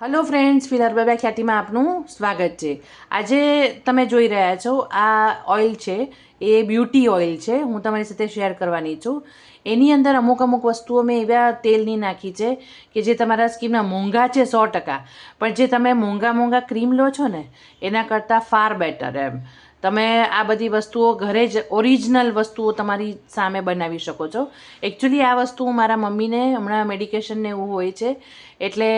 Hello friends, ફિલહાલ બાબા ખ્યાતિમાં આપનું સ્વાગત છે. આજે તમે જોઈ રહ્યા છો આ ઓઇલ છે એ બ્યુટી ઓઇલ છે. હું તમારી સાથે શેર કરવાની છું. એની અંદર અમુક વસ્તુઓ મેં એવા તેલની નાખી છે કે જે તમારા સ્કિનના મોંઘા છે 100%, પણ જે તમે મોંઘા ક્રીમ લો છો ને એના કરતાં ફાર બેટર એમ. તમે આ બધી વસ્તુઓ ઘરે જ ઓરિજિનલ વસ્તુઓ તમારી સામે બનાવી શકો છો. એકચ્યુઅલી આ વસ્તુ મારા મમ્મીને હમણાં મેડિકેશનને એવું હોય છે એટલે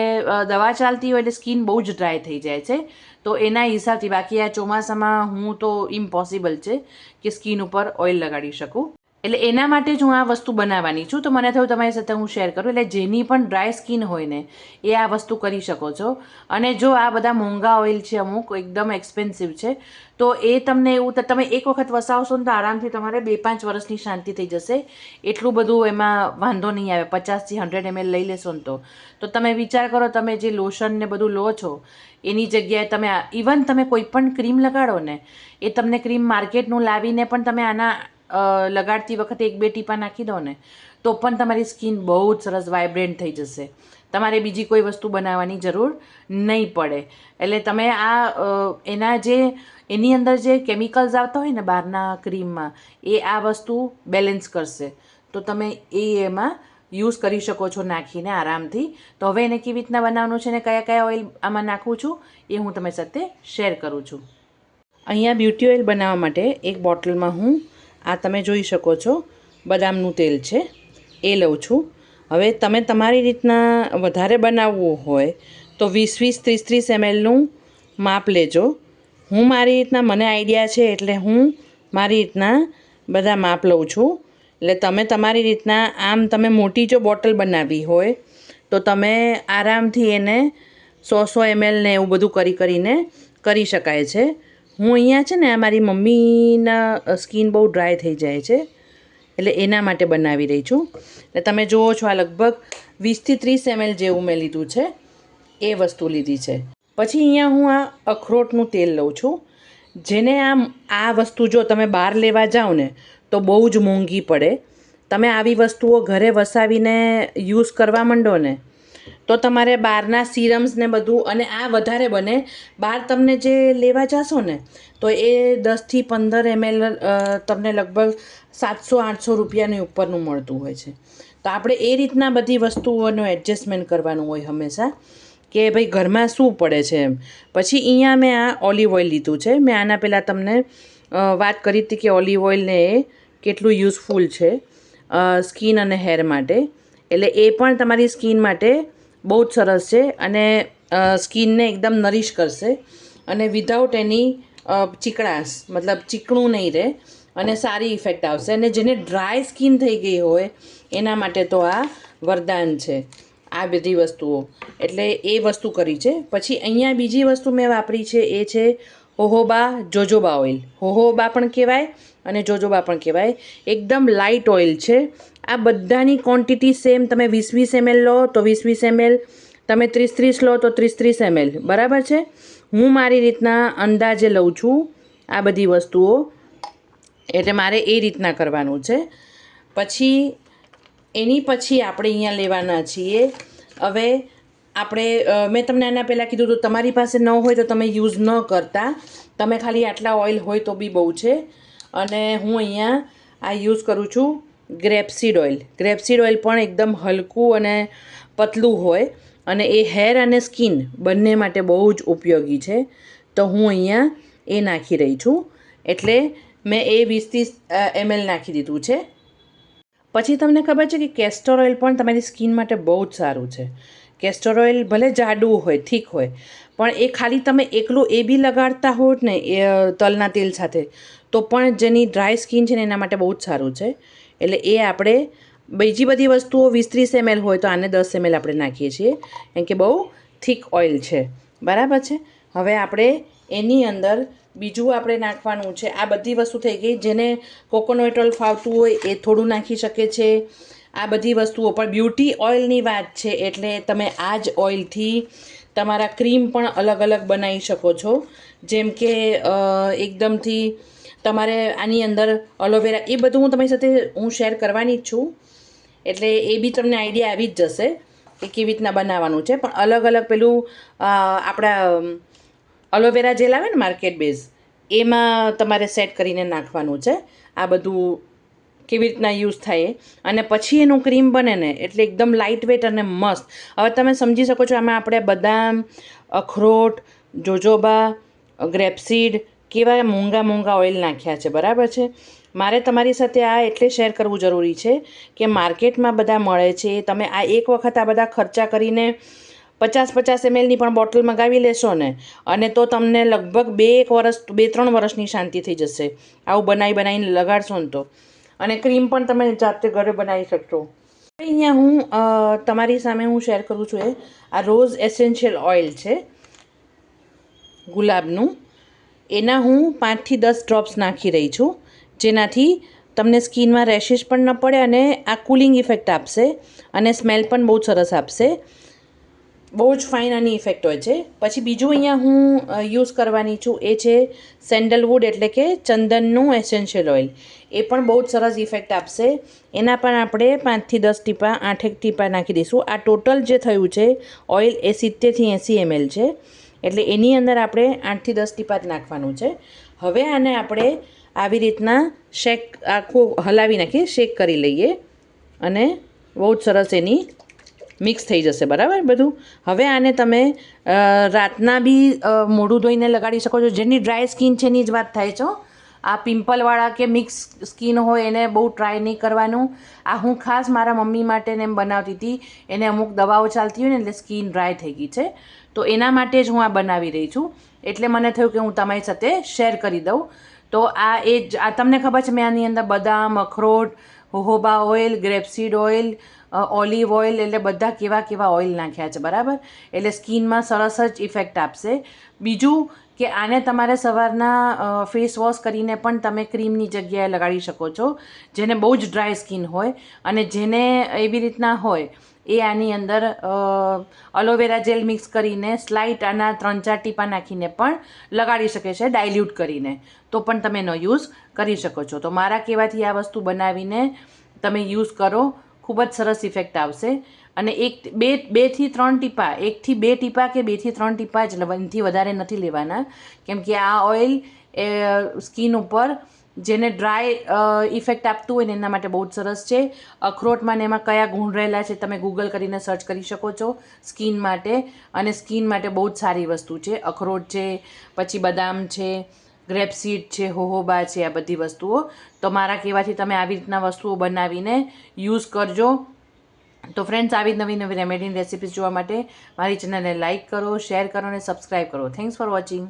દવા ચાલતી હોય એટલે સ્કિન બહુ જ ડ્રાય થઈ જાય છે. તો એના હિસાબથી, બાકી આ ચોમાસામાં હું તો ઇમ્પોસિબલ છે કે સ્કિન ઉપર ઓઇલ લગાડી શકું. એટલે એના માટે જ હું આ વસ્તુ બનાવવાની છું. તો મને થયું તમારી સાથે હું શેર કરું. એટલે જેની પણ ડ્રાય સ્કિન હોય ને એ આ વસ્તુ કરી શકો છો. અને જો આ બધા મોંઘા ઓઇલ છે, અમુક એકદમ એક્સપેન્સિવ છે, તો એ તમને એવું તમે એક વખત વસાવશો ને તો આરામથી તમારે 2-5 વર્ષની શાંતિ થઈ જશે. એટલું બધું એમાં વાંધો નહીં આવે. 50થી 100 ml લઈ લેશો ને તો તમે વિચાર કરો, તમે જે લોશન ને બધું લો છો એની જગ્યાએ તમે ઇવન તમે કોઈ પણ ક્રીમ લગાડો ને, એ તમને ક્રીમ માર્કેટનું લાવીને પણ તમે આના લગાડતી વખતે 1-2 ટીપા નાખી દો ને તો પણ તમારી સ્કિન બહુ જ સરસ વાઇબ્રન્ટ થઈ જશે. તમારે બીજી કોઈ વસ્તુ બનાવવાની જરૂર નહીં પડે. એટલે તમે એની અંદર જે કેમિકલ્સ આવતા હોય ને બહારના ક્રીમમાં, એ આ વસ્તુ બેલેન્સ કરશે. તો તમે એમાં યુઝ કરી શકો છો નાખીને આરામથી. તો હવે એને કેવી રીતના બનાવવાનું છે ને કયા ઓઇલ આમાં નાખું છું એ હું તમારી સાથે શેર કરું છું. અહીંયા બ્યુટી ઓઇલ બનાવવા માટે એક બોટલમાં હું આ તમે જોઈ શકો છો બદામનું તેલ છે એ લઉં છું. હવે તમે તમારી રીતના વધારે બનાવવું હોય તો 20-20, 30-30 mlનું માપ લેજો. હું મારી રીતના, મને આઈડિયા છે એટલે હું મારી રીતના બધા માપ લઉં છું. એટલે તમે તમારી રીતના, આમ તમે મોટી જો બોટલ બનાવવી હોય તો તમે આરામથી એને 100 ml ને એવું બધું કરીને કરી શકાય છે. હું અહીંયા છે ને મારી મમ્મીના સ્કિન બહુ ડ્રાય થઈ જાય છે એટલે એના માટે બનાવી રહી છું. એટલે તમે જુઓ છો આ લગભગ 20-30 ml જેવું મેં લીધું છે, એ વસ્તુ લીધી છે. પછી અહીંયા હું આ અખરોટનું તેલ લઉં છું, જેને આ વસ્તુ જો તમે બહાર લેવા જાઓ ને તો બહુ જ મોંઘી પડે. તમે આવી વસ્તુઓ ઘરે વસાવીને યુઝ કરવા માંડો ને તો તમારે બહારના સિરમ્સ ને બધું, અને આ વધારે બને. બહાર તમને જે લેવા જશો ને તો એ 10થી 15 ml તમને લગભગ 700-800 રૂપિયાની ઉપરનું મળતું હોય છે. તો આપણે એ રીતના બધી વસ્તુઓનું એડજસ્ટમેન્ટ કરવાનું હોય હંમેશા કે ભાઈ ઘરમાં શું પડે છે એમ. પછી અહીંયા મેં આ ઓલિવ ઓઇલ લીધું છે. મેં આના પહેલાં તમને વાત કરી હતી કે ઓલિવ ઓઇલને એ કેટલું યુઝફુલ છે સ્કિન અને હેર માટે. એટલે એ પણ તમારી સ્કિન માટે બહુ જ સરસ છે અને સ્કિનને એકદમ નરિશ કરશે અને વિધાઉટ એની ચીકણાશ, મતલબ ચીકણું નહીં રહે અને સારી ઇફેક્ટ આવશે. અને જેને ડ્રાય સ્કિન થઈ ગઈ હોય એના માટે તો આ વરદાન છે આ બધી વસ્તુઓ. એટલે એ વસ્તુ કરી છે. પછી અહીંયા બીજી વસ્તુ મેં વાપરી છે એ છે હોહોબા જોજોબા ઓઇલ. હોહોબા પણ કહેવાય અને જોજોબા પણ કહેવાય. એકદમ લાઇટ ઓઇલ છે. આ બધાની ક્વોન્ટિટી સેમ. તમે 20-20 ml લો તો 20-20 ml, તમે 30-30 લો તો 30-30 ml, બરાબર છે. હું મારી રીતના અંદાજે લઉં છું આ બધી વસ્તુઓ, એટલે મારે એ રીતના કરવાનું છે. પછી એની પછી આપણે અહીંયા લેવાના છીએ. હવે મેં તમને આના પહેલાં કીધું હતું, તમારી પાસે ન હોય તો તમે યુઝ ન કરતા, તમે ખાલી આટલા ઓઇલ હોય તો બી બહુ છે. અને હું અહીંયા આ યુઝ કરું છું ગ્રેપસીડ ઓઇલ. ગ્રેપસીડ ઓઇલ પણ એકદમ હલકું અને પતલું હોય અને એ હેર અને સ્કિન બંને માટે બહુ જ ઉપયોગી છે. તો હું અહીંયા એ નાખી રહી છું. એટલે મેં એ 20-30 ml નાખી દીધું છે. પછી તમને ખબર છે કે કેસ્ટર ઓઇલ પણ તમારી સ્કિન માટે બહુ જ સારું છે. કેસ્ટર ઓઇલ ભલે જાડું હોય, થીક હોય, પણ એ ખાલી તમે એકલું એ બી લગાડતા હો ને એ તલના તેલ સાથે તો પણ જેની ડ્રાય સ્કિન છે ને એના માટે બહુ જ સારું છે. એટલે એ આપણે બીજી બધી વસ્તુઓ 20-30 ml હોય તો આને 10 ml આપણે નાખીએ છીએ, કેમ કે બહુ થીક ઓઇલ છે, બરાબર છે. હવે આપણે એની અંદર બીજું આપણે નાખવાનું છે. આ બધી વસ્તુ થઈ ગઈ. જેને કોકોનટ ઓઇલ ફાવતું હોય એ થોડું નાખી શકે છે. આ બધી વસ્તુઓ પણ બ્યુટી ઓઇલની વાત છે એટલે તમે આ જ ઓઇલથી તમારા ક્રીમ પણ અલગ અલગ બનાવી શકો છો. જેમ કે એકદમથી તમારે આની અંદર એલોવેરા, એ બધું હું તમારી સાથે શેર કરવાની જ છું. એટલે એ બી તમને આઈડિયા આવી જ જશે. એ કેવી રીતના બનાવવાનું છે, પણ અલગ અલગ પેલું આપણા અલોવેરા જેલ આવે ને માર્કેટ બેઝ, એમાં તમારે સેટ કરીને નાખવાનું છે આ બધું કેવી રીતના યુઝ થાય. અને પછી એનું ક્રીમ બને ને એટલે એકદમ લાઇટ વેટ અને મસ્ત. હવે તમે સમજી શકો છો આમાં આપણે બદામ, અખરોટ, જોજોબા, ગ્રેપસીડ કેવા મોંઘા મોંઘા ઓઇલ નાખ્યા છે, બરાબર છે. મારે તમારી સાથે આ એટલે શેર કરવું જરૂરી છે કે માર્કેટમાં બધા મળે છે, તમે આ એક વખત આ બધા ખર્ચા કરીને 50-50 mlની પણ બોટલ મંગાવી લેશો ને, અને તો તમને લગભગ 2-3 વર્ષની શાંતિ થઈ જશે આવું બનાવીને લગાડશો ને તો. અને ક્રીમ પણ તમે જાતે ઘરે બનાવી શકશો. અહીંયા હું તમારી સામે હું શેર કરું છું આ રોઝ એસેન્શિયલ ઓઇલ છે ગુલાબનું, એના હું 5 થી 10 ડ્રોપ્સ નાખી રહી છું, જેનાથી તમને સ્કિનમાં રેશિસ પણ ન પડે અને આ કુલિંગ ઇફેક્ટ આપશે અને સ્મેલ પણ બહુ સરસ આપશે. બહુ જ ફાઇન આની ઇફેક્ટ હોય છે. પછી બીજું અહીંયા હું યુઝ કરવાની છું એ છે સેન્ડલવુડ એટલે કે ચંદનનું એસેન્શિયલ ઓઇલ. એ પણ બહુ જ સરસ ઇફેક્ટ આપશે. એના પણ આપણે 5 થી 10 ટીપા 8 ટીપા નાખી દઈશું. આ ટોટલ જે થયું છે ઓઇલ એ 70 થી 80 ml છે, એટલે એની અંદર આપણે 8 થી 10 ટીપા જ નાખવાનું છે. હવે આને આપણે આવી રીતના આખું હલાવી નાખીએ, શેક કરી લઈએ અને બહુ જ સરસ એની મિક્સ થઈ જશે, બરાબર બધું. હવે આને તમે રાતના બી મોઢું ધોઈને લગાડી શકો છો. જેની ડ્રાય સ્કિન છે એની જ વાત થાય છે. આ પિમ્પલવાળા કે મિક્સ સ્કિન હોય એને બહુ ટ્રાય નહીં કરવાનું. આ હું ખાસ મારા મમ્મી માટે ને એમ બનાવતી હતી, એને અમુક દવાઓ ચાલતી હોય ને એટલે સ્કિન ડ્રાય થઈ ગઈ છે, તો એના માટે જ હું આ બનાવી રહી છું. એટલે મને થયું કે હું તમારી સાથે શેર કરી દઉં. તો આ તમને ખબર છે મેં આની અંદર બદામ, અખરોટ, હોહોબા ઓઇલ, ગ્રેપસીડ ઓઇલ, ઓલિવ ઓઇલ એટલે બધા કેવા કેવા ઓઇલ નાખ્યા છે, બરાબર. એટલે સ્કિનમાં સરસ જ ઇફેક્ટ આપશે. બીજું કે આને તમારે સવારના ફેસ વોશ કરીને પણ તમે ક્રીમની જગ્યાએ લગાડી શકો છો, જેને બહુ જ ડ્રાય સ્કિન હોય અને જેને એવી રીતના હોય એ આની અંદર અલોવેરા જેલ મિક્સ કરીને સ્લાઇટ આના 3-4 ટીપા નાખીને પણ લગાડી શકે છે, ડાયલ્યુટ કરીને, તો પણ તમે એનો યુઝ કરી શકો છો. તો મારા કહેવાથી આ વસ્તુ બનાવીને તમે યુઝ કરો, ખૂબ જ સરસ ઇફેક્ટ આવશે. અને 1 થી 3 ટીપા, 1 થી 2 ટીપા કે 2 થી 3 ટીપા જ એનાથી વધારે નથી લેવાના, કેમ કે આ ઓઇલ સ્કિન ઉપર જેને ડ્રાય ઇફેક્ટ આપતું હોય ને એના માટે બહુ જ સરસ છે. અખરોટમાં ને એમાં કયા ગુણ રહેલા છે તમે ગૂગલ કરીને સર્ચ કરી શકો છો સ્કિન માટે, અને સ્કિન માટે બહુ જ સારી વસ્તુ છે. અખરોટ છે, પછી બદામ છે, ગ્રેપસીડ છે, હોહોબા છે, આ બધી વસ્તુઓ. તો મારા કહેવાથી તમે આવી રીતના વસ્તુઓ બનાવીને યુઝ કરજો. તો ફ્રેન્ડ્સ, આવી નવી નવી રેમેડીની રેસિપીઝ જોવા માટે મારી ચેનલને લાઇક કરો, શેર કરો અને સબસ્ક્રાઈબ કરો. Thanks for watching.